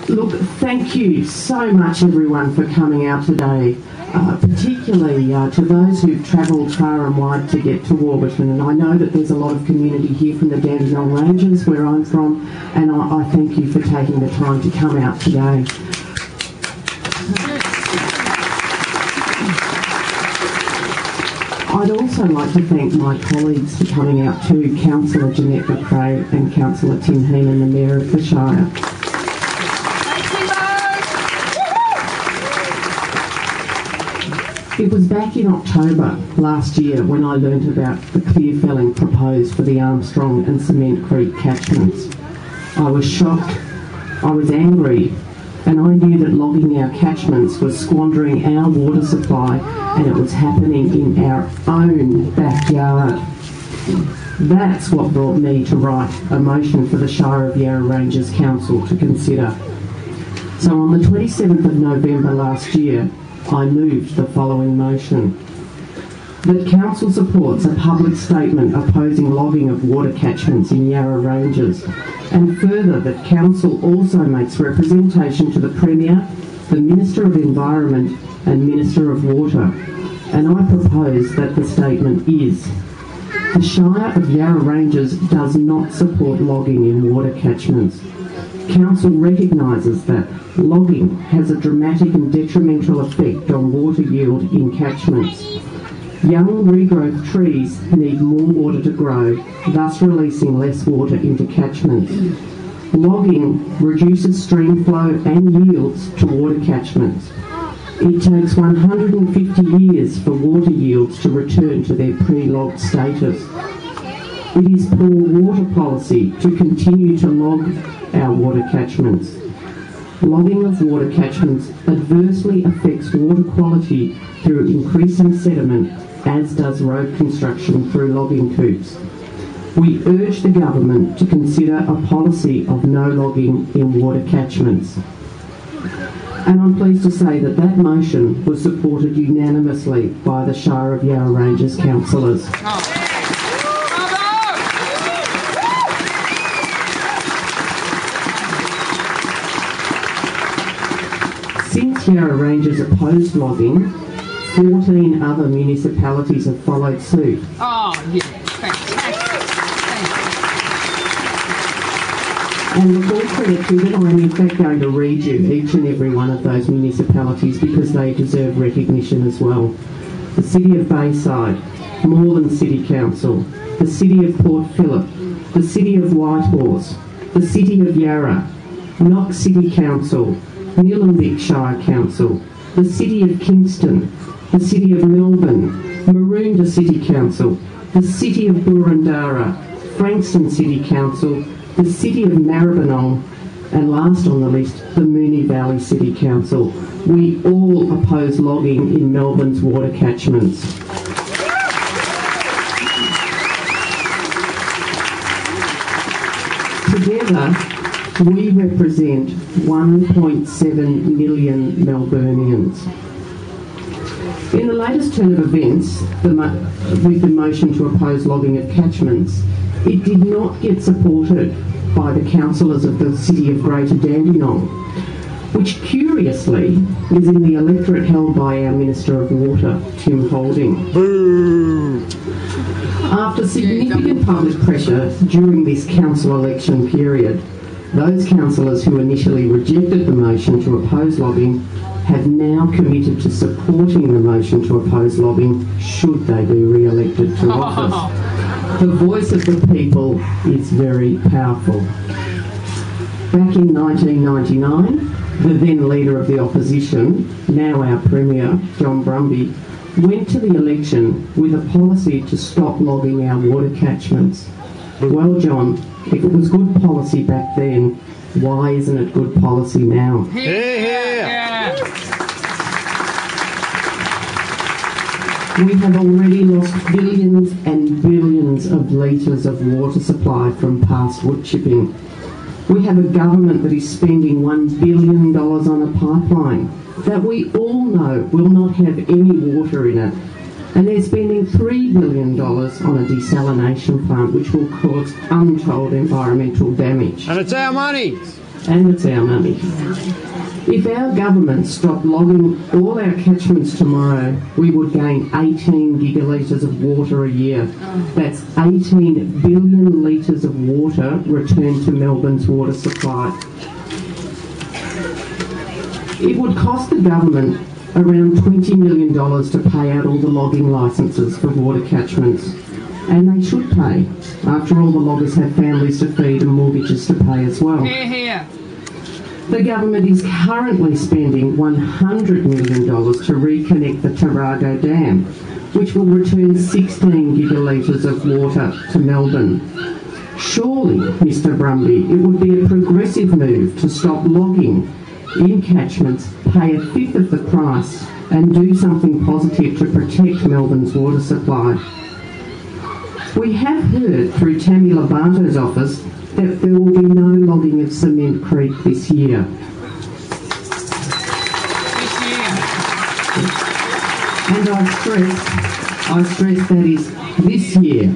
Look, thank you so much everyone for coming out today, particularly to those who've travelled far and wide to get to Warbuton. And I know that there's a lot of community here from the Dandenong Ranges, where I'm from, and I thank you for taking the time to come out today. I'd also like to thank my colleagues for coming out too, Councillor Jeanette McRae and Councillor Tim Heenan, the Mayor of the Shire. It was back in October last year when I learnt about the clear felling proposed for the Armstrong and Cement Creek catchments. I was shocked, I was angry, and I knew that logging our catchments was squandering our water supply, and it was happening in our own backyard. That's what brought me to write a motion for the Shire of Yarra Ranges Council to consider. So on the 27th of November last year, I moved the following motion: that Council supports a public statement opposing logging of water catchments in Yarra Ranges, and further that Council also makes representation to the Premier, the Minister of Environment and Minister of Water. And I propose that the statement is: the Shire of Yarra Ranges does not support logging in water catchments. Council recognises that logging has a dramatic and detrimental effect on water yield in catchments. Young regrowth trees need more water to grow, thus releasing less water into catchments. Logging reduces stream flow and yields to water catchments. It takes 150 years for water yields to return to their pre-logged status. It is poor water policy to continue to log our water catchments. Logging of water catchments adversely affects water quality through increasing sediment, as does road construction through logging coops. We urge the government to consider a policy of no logging in water catchments. And I'm pleased to say that that motion was supported unanimously by the Shire of Yarra Ranges councillors. Since Yarra Ranges opposed logging, 14 other municipalities have followed suit. Oh, yeah, fantastic. And with all credit to them, I'm in fact going to read you each and every one of those municipalities because they deserve recognition as well. The City of Bayside, Moreland City Council, the City of Port Phillip, the City of Whitehorse, the City of Yarra, Knox City Council, Nillumbik Shire Council, the City of Kingston, the City of Melbourne, Maroondah City Council, the City of Boroondara, Frankston City Council, the City of Maribyrnong, and last on the list, the Moonee Valley City Council. We all oppose logging in Melbourne's water catchments. Together, we represent 1.7 million Melburnians. In the latest turn of events, with the motion to oppose logging of catchments, it did not get supported by the councillors of the City of Greater Dandenong, which curiously is in the electorate held by our Minister of Water, Tim Holding. Boo. After significant public pressure during this council election period, those councillors who initially rejected the motion to oppose logging have now committed to supporting the motion to oppose logging should they be re-elected to office. The voice of the people is very powerful. Back in 1999, the then leader of the opposition, now our Premier, John Brumby, went to the election with a policy to stop logging our water catchments. Well, John, if it was good policy back then, why isn't it good policy now? Yeah. We have already lost billions and billions of litres of water supply from past wood chipping. We have a government that is spending $1 billion on a pipeline that we all know will not have any water in it. And they're spending $3 billion on a desalination plant which will cause untold environmental damage. And it's our money. and it's our money. If our government stopped logging all our catchments tomorrow, we would gain 18 gigalitres of water a year. That's 18 billion litres of water returned to Melbourne's water supply. It would cost the government around $20 million to pay out all the logging licences for water catchments. And they should pay. After all, the loggers have families to feed and mortgages to pay as well. Hear, hear. The government is currently spending $100 million to reconnect the Tarago Dam, which will return 16 gigalitres of water to Melbourne. Surely, Mr Brumby, it would be a progressive move to stop logging in catchments, pay a fifth of the price and do something positive to protect Melbourne's water supply. We have heard through Tammy Lobato's office that there will be no logging of Cement Creek this year. And I stress that is this year.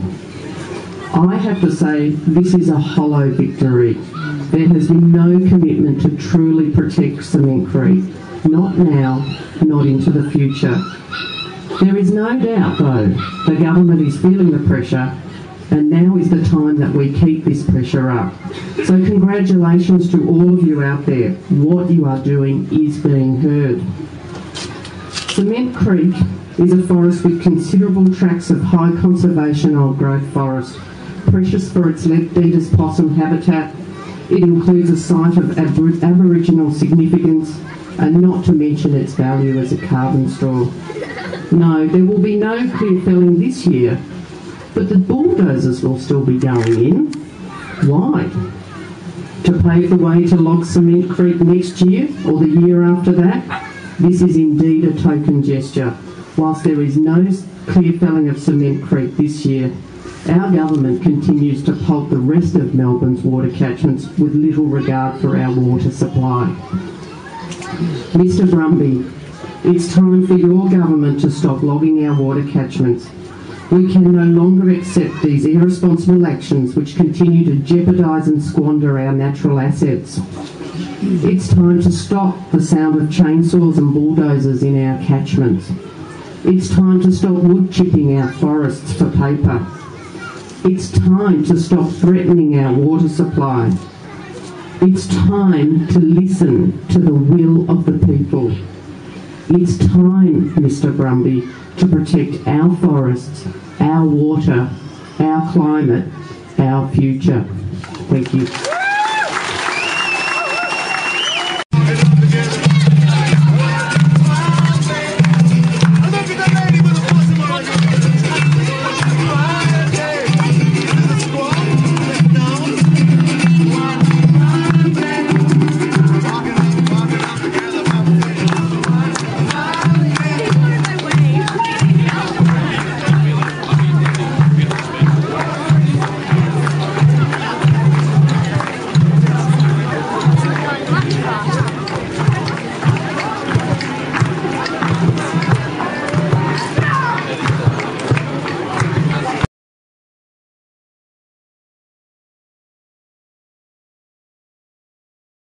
I have to say this is a hollow victory. There has been no commitment to truly protect Cement Creek. Not now, not into the future. There is no doubt, though, the government is feeling the pressure, and now is the time that we keep this pressure up. So congratulations to all of you out there. What you are doing is being heard. Cement Creek is a forest with considerable tracts of high conservation old growth forest, precious for its Lepidus possum habitat. It includes a site of Aboriginal significance, and not to mention its value as a carbon store. No, there will be no clear felling this year, but the bulldozers will still be going in. Why? To pave the way to log Cement Creek next year or the year after that? This is indeed a token gesture. Whilst there is no clear felling of Cement Creek this year, our government continues to pulp the rest of Melbourne's water catchments with little regard for our water supply. Mr Brumby, it's time for your government to stop logging our water catchments. We can no longer accept these irresponsible actions which continue to jeopardise and squander our natural assets. It's time to stop the sound of chainsaws and bulldozers in our catchments. It's time to stop wood chipping our forests for paper. It's time to stop threatening our water supply. It's time to listen to the will of the people. It's time, Mr Brumby, to protect our forests, our water, our climate, our future. Thank you.